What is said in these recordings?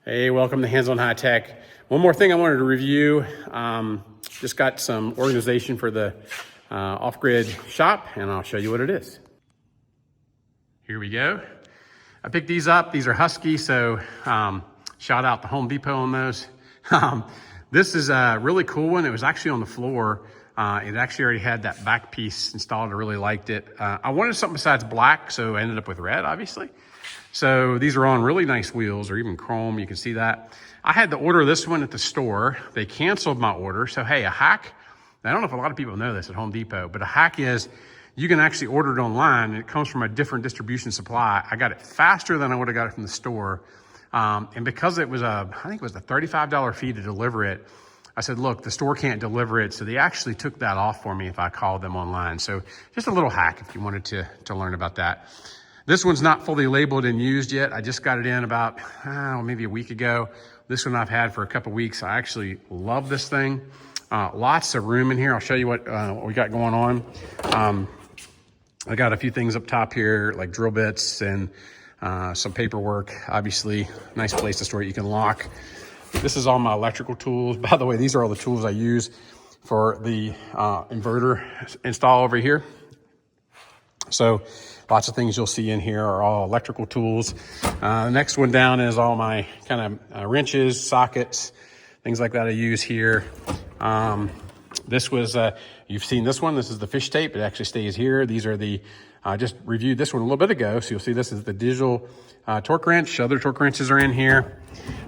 Hey, welcome to Hands on High Tech. One more thing I wanted to review. Just got some organization for the off-grid shop, and I'll show you what it is. Here we go. I picked these up. These are Husky, so shout out to Home Depot on those. This is a really cool one. It was actually on the floor. It actually already had that back piece installed. I really liked it. I wanted something besides black, so I ended up with red, obviously. So these are on really nice wheels, or even chrome. You can see that. I had to order this one at the store. They canceled my order. So hey, a hack. I don't know if a lot of people know this at Home Depot, but a hack is you can actually order it online, and it comes from a different distribution supply. I got it faster than I would have got it from the store. And because it was I think it was a $35 fee to deliver it, I said, look, the store can't deliver it. So they actually took that off for me if I called them online. So just a little hack if you wanted to learn about that. This one's not fully labeled and used yet. I just got it in about, maybe a week ago. This one I've had for a couple weeks. I actually love this thing. Lots of room in here. I'll show you what we got going on. I got a few things up top here, like drill bits and some paperwork. Obviously, nice place to store it. You can lock. This is all my electrical tools. By the way, these are all the tools I use for the inverter install over here. So lots of things you'll see in here are all electrical tools. The next one down is all my kind of wrenches, sockets, things like that I use here. This was, you've seen this one. This is the fish tape. It actually stays here. These are the, I just reviewed this one a little bit ago. So you'll see this is the digital torque wrench. Other torque wrenches are in here.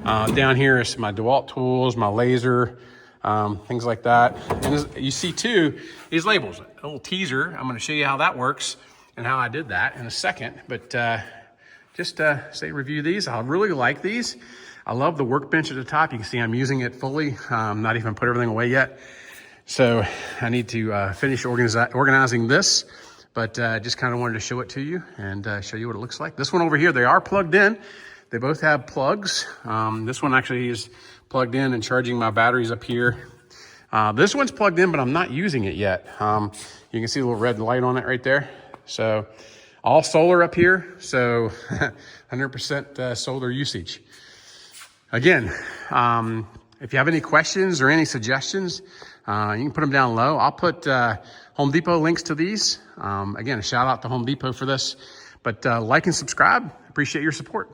Down here is my DeWalt tools, my laser, things like that. And as you see too, these labels, a little teaser. I'm going to show you how that works and how I did that in a second. But just say review these. I really like these. I love the workbench at the top. You can see I'm using it fully. Not even put everything away yet. So I need to finish organizing this. But just kind of wanted to show it to you and show you what it looks like. This one over here, they are plugged in. They both have plugs. This one actually is plugged in and charging my batteries up here. This one's plugged in, but I'm not using it yet. You can see a little red light on it right there. So all solar up here. So 100% solar usage. Again, if you have any questions or any suggestions, you can put them down low. I'll put Home Depot links to these. Again, a shout out to Home Depot for this. But like and subscribe. Appreciate your support.